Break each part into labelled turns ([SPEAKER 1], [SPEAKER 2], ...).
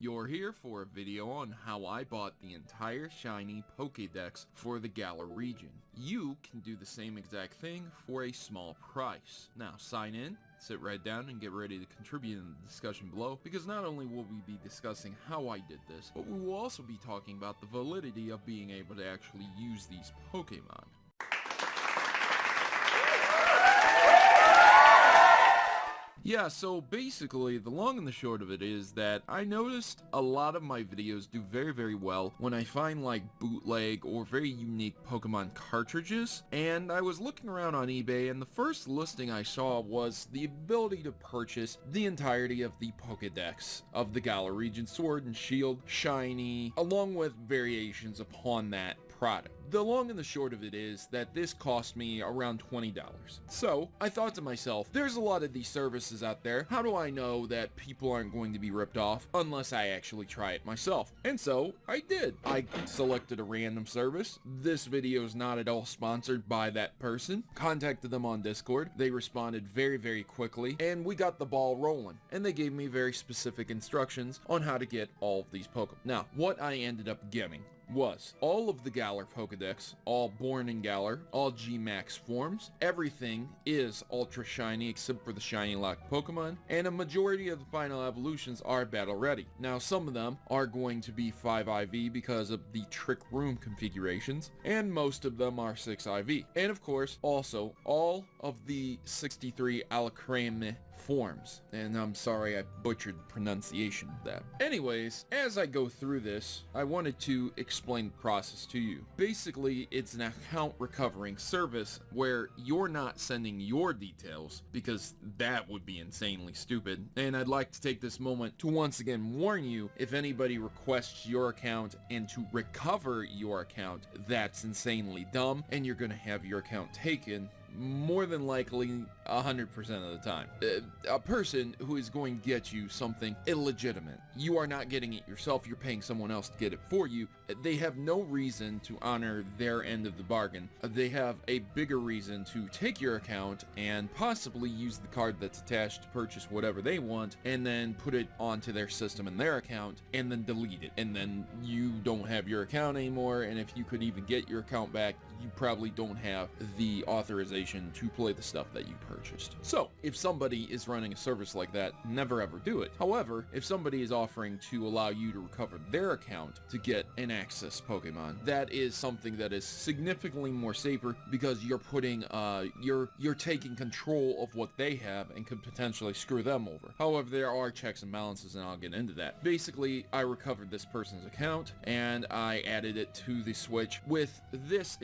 [SPEAKER 1] You're here for a video on how I bought the entire shiny Pokedex for the Galar region. You can do the same exact thing for a small price. Now sign in, sit right down, and get ready to contribute in the discussion below, because not only will we be discussing how I did this, but we will also be talking about the validity of being able to actually use these Pokemon. Yeah, so basically, the long and the short of it is that I noticed a lot of my videos do very well when I find like bootleg or very unique Pokemon cartridges, and I was looking around on eBay and the first listing I saw was the ability to purchase the entirety of the Pokedex of the Galar region, Sword and Shield, Shiny, along with variations upon that product. The long and the short of it is that this cost me around $20. So I thought to myself, there's a lot of these services out there. How do I know that people aren't going to be ripped off unless I actually try it myself? And so I did. I selected a random service. This video is not at all sponsored by that person. Contacted them on Discord. They responded very quickly, and we got the ball rolling. And they gave me very specific instructions on how to get all of these Pokemon. Now, what I ended up getting was all of the Galar Pokedex, all born in Galar, all G-Max forms. Everything is ultra shiny except for the shiny locked Pokemon, and a majority of the final evolutions are battle ready. Now some of them are going to be 5IV because of the Trick Room configurations, and most of them are 6IV. And of course, also all of the 63 Alakazam forms, and I'm sorry I butchered the pronunciation of that. Anyways, as I go through this, I wanted to explain the process to you. Basically, it's an account recovering service where you're not sending your details, because that would be insanely stupid, and I'd like to take this moment to once again warn you, if anybody requests your account and to recover your account, that's insanely dumb, and you're gonna have your account taken more than likely 100% of the time. A person who is going to get you something illegitimate, you are not getting it yourself, you're paying someone else to get it for you. They have no reason to honor their end of the bargain. They have a bigger reason to take your account and possibly use the card that's attached to purchase whatever they want, and then put it onto their system in their account, and then delete it. And then you don't have your account anymore, and if you could even get your account back, you probably don't have the authorization to play the stuff that you purchased. So, if somebody is running a service like that, never ever do it. However, if somebody is offering to allow you to recover their account to get an access Pokemon, that is something that is significantly more safer, because you're putting, you're taking control of what they have and could potentially screw them over. However, there are checks and balances, and I'll get into that. Basically, I recovered this person's account, and I added it to the Switch with this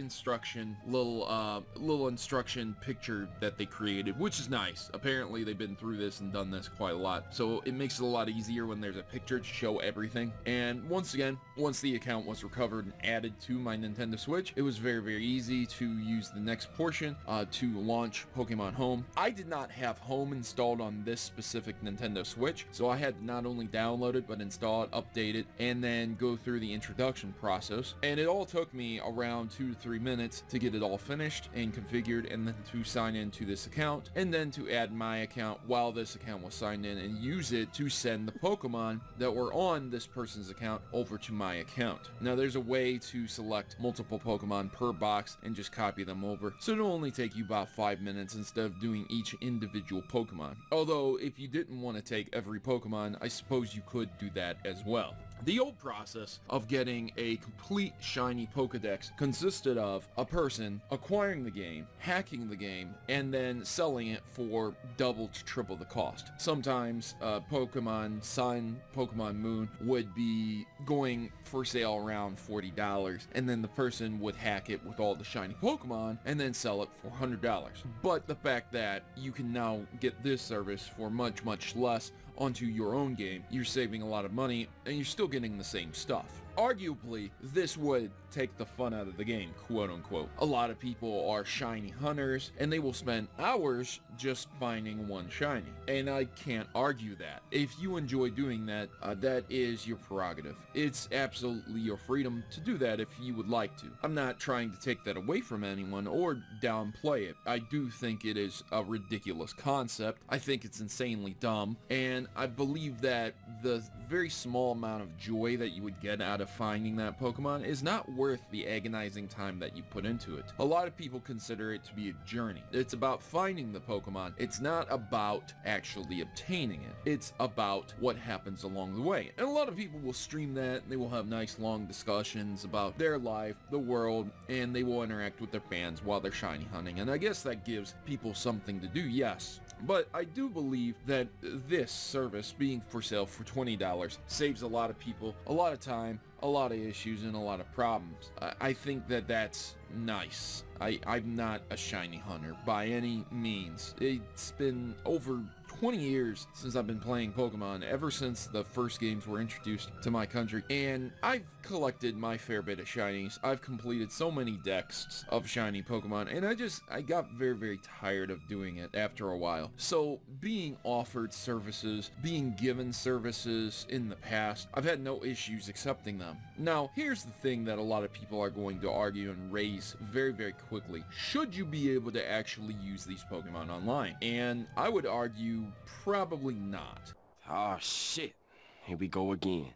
[SPEAKER 1] little instruction picture that they created, which is nice. Apparently they've been through this and done this quite a lot, so it makes it a lot easier when there's a picture to show everything. And once again, once the account was recovered and added to my Nintendo Switch, it was very easy to use the next portion to launch Pokemon Home. I did not have Home installed on this specific Nintendo Switch, so I had to not only download it but install it, update it, and then go through the introduction process. And it all took me around 2 to 3 minutes to get it all finished and configured, and then to sign into this account, and then to add my account while this account was signed in, and use it to send the Pokemon that were on this person's account over to my account. Now there's a way to select multiple Pokemon per box and just copy them over, so it'll only take you about 5 minutes instead of doing each individual Pokemon. Although if you didn't want to take every Pokemon, I suppose you could do that as well. The old process of getting a complete shiny Pokedex consisted of a person acquiring the game, hacking the game, and then selling it for double to triple the cost. Sometimes Pokemon Sun, Pokemon Moon would be going for sale around $40, and then the person would hack it with all the shiny Pokemon and then sell it for $100. But the fact that you can now get this service for much less onto your own game, you're saving a lot of money, and you're still getting the same stuff. arguably, this would take the fun out of the game, quote unquote. A lot of people are shiny hunters, and they will spend hours just finding one shiny. And I can't argue that. If you enjoy doing that, that is your prerogative. It's absolutely your freedom to do that if you would like to. I'm not trying to take that away from anyone or downplay it. I do think it is a ridiculous concept. I think it's insanely dumb, and I believe that the very small amount of joy that you would get out of finding that Pokemon is not worth the agonizing time that you put into it. A lot of people consider it to be a journey. It's about finding the Pokemon. It's not about actually obtaining it. It's about what happens along the way. And a lot of people will stream that, and they will have nice long discussions about their life, the world, and they will interact with their fans while they're shiny hunting. And I guess that gives people something to do, yes. But I do believe that this service being for sale for $20 saves a lot of people a lot of time, a lot of issues, and a lot of problems. I think that that's nice. I'm not a shiny hunter by any means. It's been over 20 years since I've been playing Pokemon, ever since the first games were introduced to my country, and I've collected my fair bit of shinies. I've completed so many decks of shiny Pokemon, and I got very, very tired of doing it after a while. So being offered services, being given services in the past, I've had no issues accepting them. Now, here's the thing that a lot of people are going to argue and raise very, very quickly. Should you be able to actually use these Pokemon online? And I would argue probably not.
[SPEAKER 2] Ah, shit. Here we go again.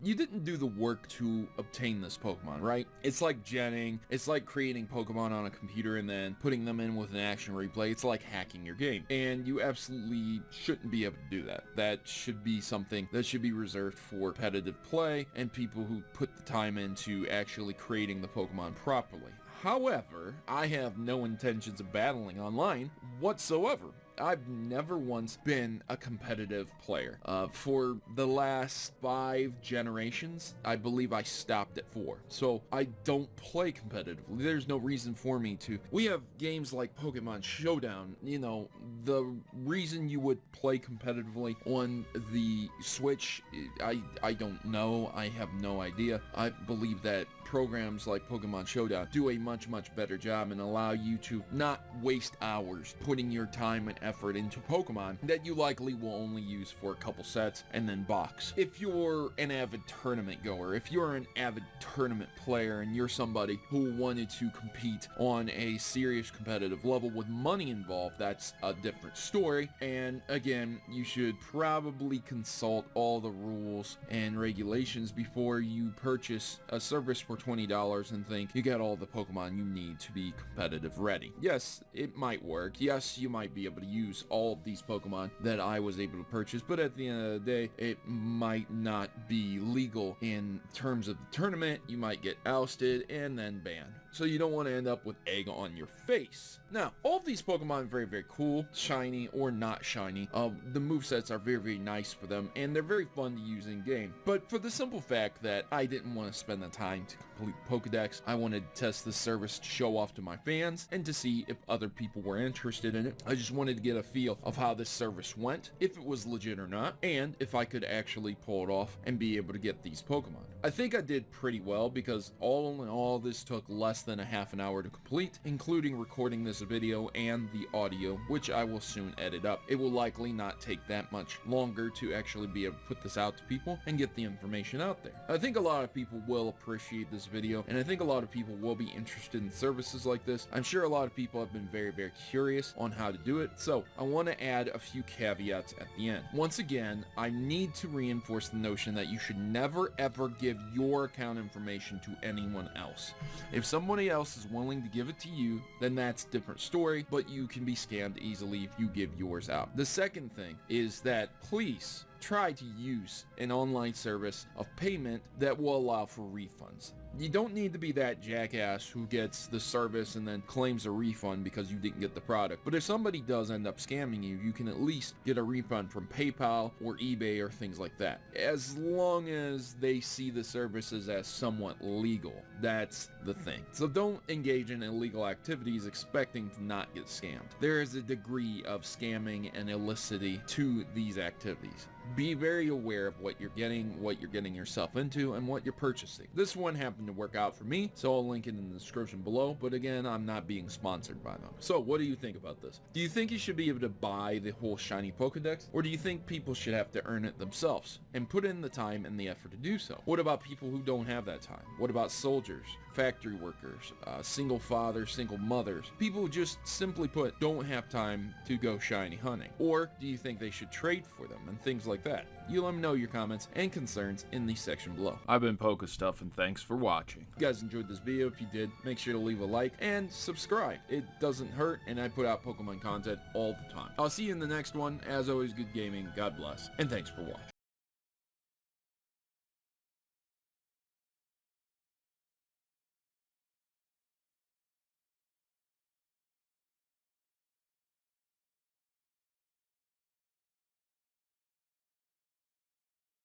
[SPEAKER 1] You didn't do the work to obtain this Pokemon, right? It's like genning. It's like creating Pokemon on a computer and then putting them in with an action replay. It's like hacking your game. And you absolutely shouldn't be able to do that. That should be something that should be reserved for competitive play and people who put the time into actually creating the Pokemon properly. However, I have no intentions of battling online whatsoever. I've never once been a competitive player. For the last 5 generations, I believe I stopped at 4. So I don't play competitively. There's no reason for me to. We have games like Pokemon Showdown. You know, the reason you would play competitively on the Switch, I don't know. I have no idea. I believe that programs like Pokemon Showdown do a much, much better job and allow you to not waste hours putting your time and effort into Pokemon that you likely will only use for a couple sets and then box. If you're an avid tournament goer, if you're an avid tournament player and you're somebody who wanted to compete on a serious competitive level with money involved, that's a different story. And again, you should probably consult all the rules and regulations before you purchase a service for $20 and think you got all the Pokemon you need to be competitive ready. Yes, it might work. Yes, you might be able to use all of these Pokemon that I was able to purchase, but at the end of the day, it might not be legal in terms of the tournament. You might get ousted and then banned. So you don't want to end up with egg on your face. Now, all of these Pokemon are very, very cool, shiny or not shiny. The movesets are very, very nice for them, and they're very fun to use in game. But for the simple fact that I didn't want to spend the time to complete Pokedex, I wanted to test this service to show off to my fans and to see if other people were interested in it. I just wanted to get a feel of how this service went, if it was legit or not, and if I could actually pull it off and be able to get these Pokemon. I think I did pretty well because all in all, this took less than a half an hour to complete, including recording this video and the audio, which I will soon edit up. It will likely not take that much longer to actually be able to put this out to people and get the information out there. I think a lot of people will appreciate this video, and I think a lot of people will be interested in services like this. I'm sure a lot of people have been very, very curious on how to do it, so I want to add a few caveats at the end. Once again, I need to reinforce the notion that you should never ever give your account information to anyone else. If somebody else is willing to give it to you, then that's a different story, but you can be scammed easily if you give yours out. The second thing is that please try to use an online service of payment that will allow for refunds. You don't need to be that jackass who gets the service and then claims a refund because you didn't get the product. But if somebody does end up scamming you, you can at least get a refund from PayPal or eBay or things like that, as long as they see the services as somewhat legal. That's the thing. So don't engage in illegal activities expecting to not get scammed. There is a degree of scamming and illicity to these activities. Be very aware of what you're getting yourself into, and what you're purchasing. This one happened to work out for me, so I'll link it in the description below, but again, I'm not being sponsored by them. So what do you think about this? Do you think you should be able to buy the whole shiny Pokedex, or do you think people should have to earn it themselves and put in the time and the effort to do so? What about people who don't have that time? What about soldiers, factory workers, single fathers, single mothers, people who just simply put don't have time to go shiny hunting? Or do you think they should trade for them and things like that? You let me know your comments and concerns in the section below. I've been PokeStuff, and thanks for watching. If you guys enjoyed this video, if you did, make sure to leave a like and subscribe. It doesn't hurt, and I put out Pokemon content all the time. I'll see you in the next one. As always, good gaming, God bless, and thanks for watching.